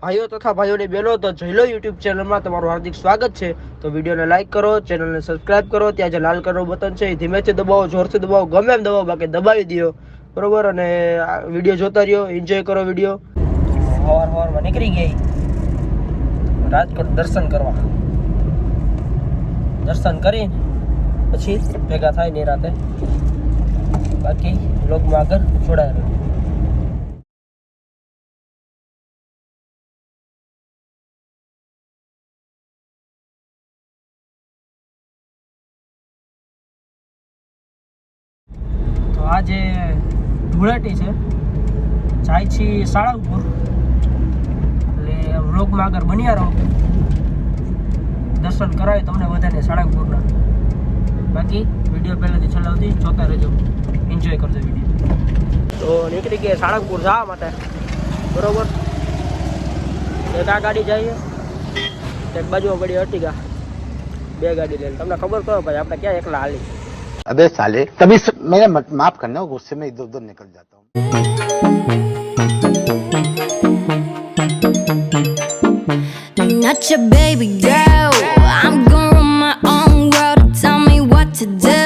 ભાઈઓ તથા ભાઈઓની બહેનો તો જયલો યુટ્યુબ ચેનલમાં તમારું હાર્દિક સ્વાગત છે। તો વિડીયોને લાઈક કરો, ચેનલને સબસ્ક્રાઇબ કરો, ત્યાં જે લાલ કલરનું બટન છે એ ધીમેથી દબાવો, જોરથી દબાવો, ગમે એમ દબાવો, બાકી દબાવી દો બરોબર। અને વિડીયો જોતા રહ્યો, એન્જોય કરો વિડીયો। સવારમાં નીકળી ગઈ રાજકોટ દર્શન કરવા। દર્શન કરી પછી ભેગા થાય ની રાતે, બાકી વ્લોગમાં આગળ જોડાયેલો। તો આજે ધૂળેટી છે, જાય છે સાળંગપુર, એટલે વ્લોગમાં આગળ બન્યા રહો, દર્શન કરાવી તમને બધાને સાળંગપુરના। બાકી વિડીયો પહેલાંથી છેલ્લા સુધી જોતા રહેજો, એન્જોય કરજો વિડીયો। તો નીકળી ગયા સાળંગપુર જવા માટે બરોબર। એક આ ગાડી જઈએ, એક બાજુમાં પડી અર્ટિગા, બે ગાડી લઈને। તમને ખબર તો ભાઈ આપણે ક્યાં એકલા હાલી। अबे साले कभी मेरा माफ करना, गुस्से में इधर उधर निकल जाता हूँ। Not your baby girl, I'm gonna run my own world. Tell me what to do.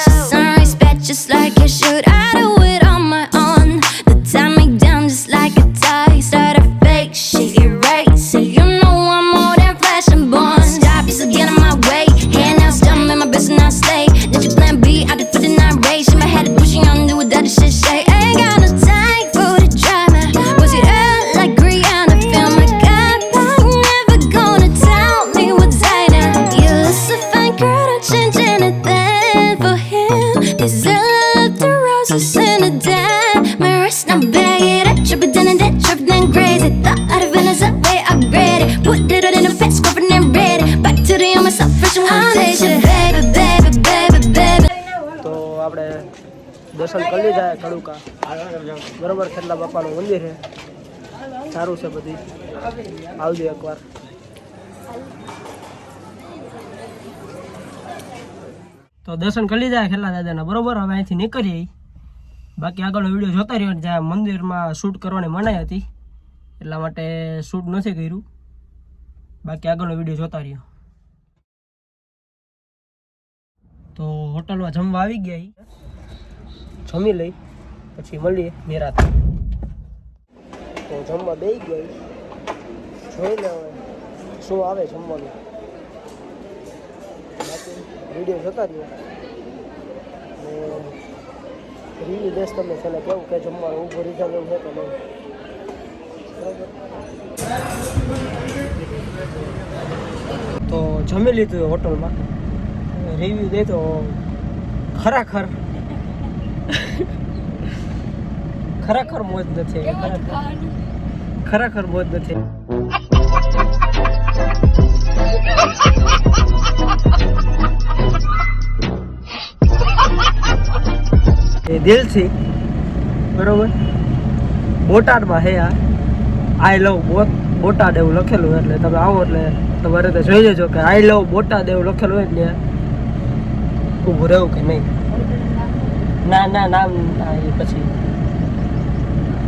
She's some respect just like you should. I do it on my own. They tie me down just like a tie. Start a fake shit, erase it. You know I'm more than flesh and bone. Stop, you're still getting my way. Hand now, stumble in my business, now stay. Did you plan B? I did for the night race. In my head, pushing on, do what that shit say. Ain't got no time for the drama. Was it out like Rihanna? Feel my God, but I'm never gonna tell me what's right now. You look so fine, girl, don't change anything for him. This is love, the roses in the dime. My wrist, now bag it up, trip it down and that, trip then crazy. Thought I'd have been a way upgraded. Put it out in the face, covered and ready. Back to the on myself, fresh and one taste it. Baby, baby, baby, baby. તો આપણે દર્શન કરી લીધા ખડુકા બરોબર। ખેતલા બાપાનું મંદિર છે, સારું છે, બધી આવજો એકવાર। તો દર્શન કરી લીધા ખેતલા દાદાના બરોબર। હવે અહીંથી નીકળીએ, બાકી આગળનો વિડીયો જોતા રહ્યો। જ્યાં મંદિરમાં શૂટ કરવાની મનાઈ હતી એટલા માટે શૂટ નથી કર્યું, બાકી આગળનો વિડીયો જોતા રહ્યો। તો હોટલમાં જમવા આવી ગયા, જમી લઈ પછી મળીએ નિરાતે। તો જમવા બેસી ગયા, જોઈ લે શું આવે જમવાનું, બાકી વિડીયો જોતા રહ્યો ને રિવ્યુ દેશ તમને છેલ્લે કેવું કે જમવાનું ઊભું રીઝા જેવું છે કે નહીં બરાબર। તો જમી લીધું હોટલમાં, રિવ્યુ દે તો ખરેખર ખરેખર મોજ નથી, ખરેખર મોજ નથી। એ દિલથી બરોબર બોટાદમાં હે, આ આઈ લવ બોટાદ એવું લખેલું, એટલે તમે આવો એટલે તમારે તો જોઈ લેજો કે આઈ લવ બોટાદ એવું લખેલું હોય એટલે ઊભું રહેવું કે નહીં। ના ના નામ એ પછી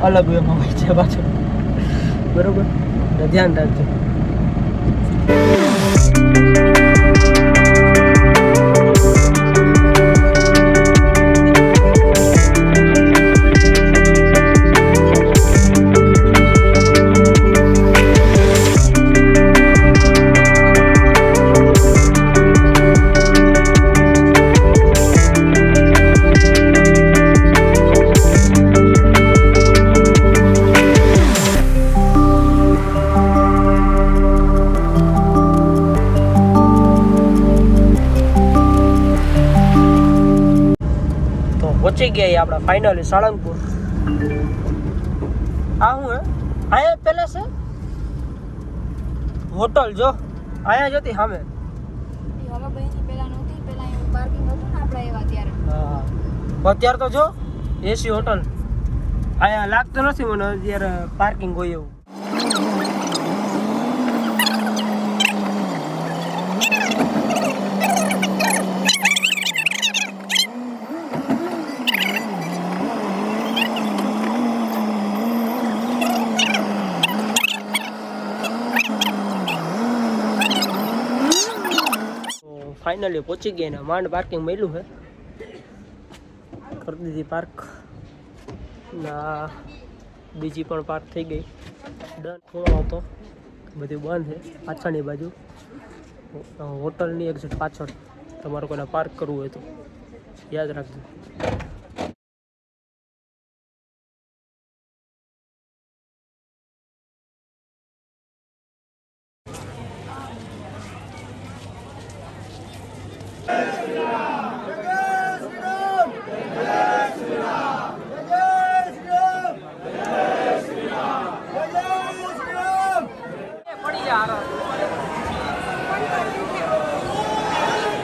અલગ એમાં હોય છે પાછું બરોબર, ધ્યાન રાખજો। પહોંચી ગયા આપણે ફાઇનલી સાળંગપુર। આ હું હે અહીંયા પેલા છે હોટલ, જો અહીંયા જ હતી સામે। હા અત્યારે તો જો એસી હોટલ, અહીંયા લાગતું નથી મને અત્યારે પાર્કિંગ હોય એવું। ફાઇનલી પહોંચી ગયા ને માંડ પાર્કિંગ મળ્યું છે, કરી દીધી પાર્ક ના બીજી પણ પાર્ક થઈ ગઈ. ડન થોડો હતો બધી બંધ છે. પાછળની બાજુ હોટલની એક્ઝેક્ટ પાછળ તમારે કોઈને પાર્ક કરવું હોય તો યાદ રાખજો.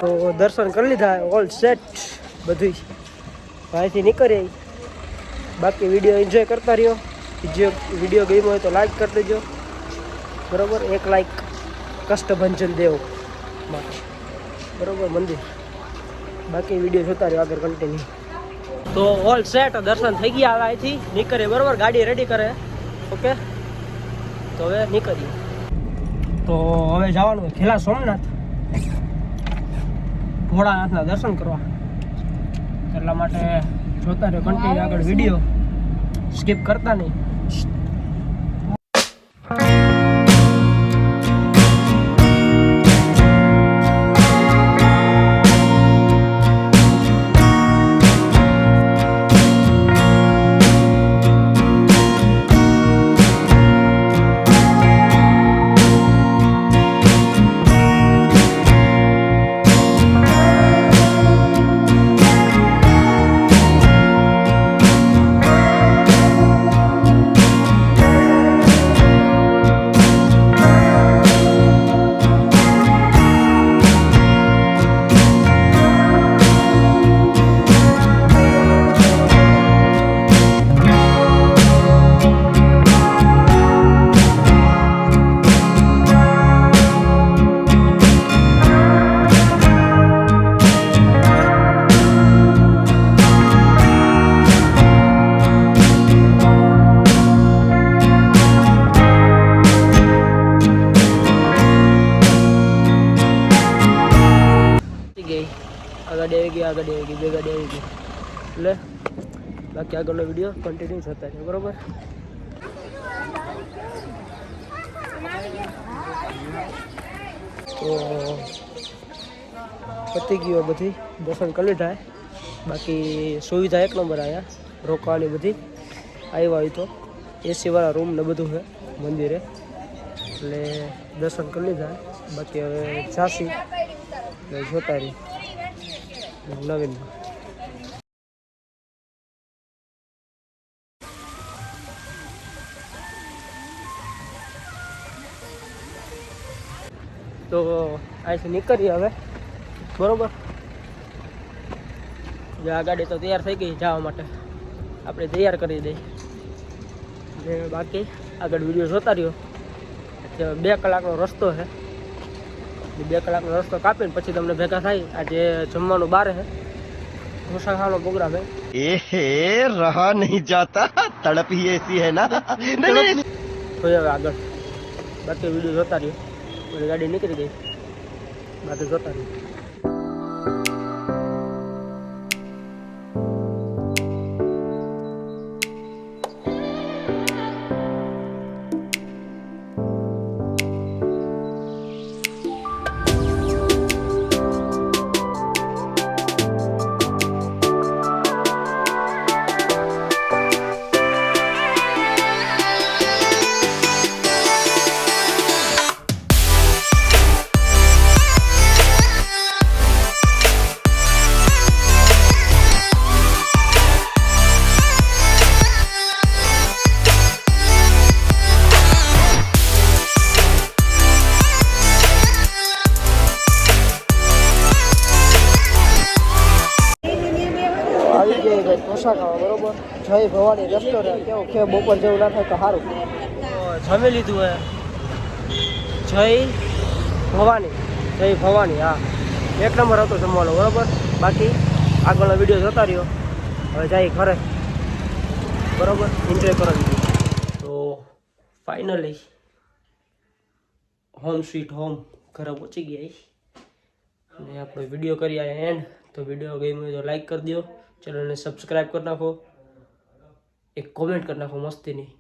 તો દર્શન કરી લીધા, ઓલ સેટ બધું. અહીંથી નીકળી બાકી વિડીયો એન્જોય કરતા રહ્યો. વિડીયો ગમ્યો હોય તો લાઈક કરી દેજો બરાબર. 1 લાઈક કષ્ટભંજન દેવ માટે બરાબર મંદિર. બાકી વિડીયો જોતા રહ્યો આગળ કન્ટિન્યુ. તો ઓલ સેટ દર્શન થઈ ગયા. હવે અહીંથી નીકળે બરાબર, ગાડી રેડી કરે. ઓકે તો હવે નીકળીએ. તો હવે જવાનું ખેલા સોમનાથ ભોળાનાથના દર્શન કરવા. એટલા માટે જોતા રહ્યો કન્ટિન્યુ આગળ વિડીયો, સ્કીપ કરતા નહીં. ગાડી આવી ગઈ, 2 ગાડી આવી ગઈ. એટલે બાકી આગળનો વિડીયો કન્ટિન્યુ થતા છે બરાબર. તો પતી ગયો બધી દર્શન કરી લીધા. બાકી સુવિધા 1 નંબર આવ્યા, રોકાવાની બધી આવ્યા હોય તો એસી વાળા રૂમ ને બધું છે મંદિરે. એટલે દર્શન કરી લીધા. બાકી હવે છાસી જોતા રહી નવીન. તો અહીંથી નીકળીએ હવે બરોબર. આ ગાડી તો તૈયાર થઈ ગઈ જવા માટે, આપણે તૈયાર કરી દઈએ. બાકી આગળ વિડીયો જોતા રહ્યો. 2 કલાકનો રસ્તો છે. 2 કલાકનો રસ્તો કાપીને પછી તમને ભેગા થાય. આજે જમવાનું બારે છે, ઢોસા ખાવાનો પ્રોગ્રામ છે. એહે રહા નહીં જાતા, તડપ ही ऐसी है ना. તો હવે આગળ બાકી વિડીયો જોતા રહ્યો. ગાડી નીકળી ગઈ, બાકી જોતા રહ્યો. ઢોસા ખાવા બરોબર. જય ભવાની રેસ્ટોરન્ટ. કેવું કે બપોર જેવું ના થાય તો સારું. જમી લીધું હે. જય ભવાની હા 1 નંબર હતો જમવાનો બરોબર. બાકી આગળનો વિડીયો જોતા રહ્યો. હવે જાય ઘરે બરોબર, એન્જોય કરો દીધું. તો ફાઇનલી હોમ સ્વીટ હોમ ઘરે પહોંચી ગયા. અને આપણો વિડીયો કરી આયા એન્ડ. તો વિડીયો ગમ્યો હોય તો લાઈક કરી દો, ચેનલને સબસ્ક્રાઈબ કરી નાખો, એક કોમેન્ટ કરી નાખો મસ્તીની.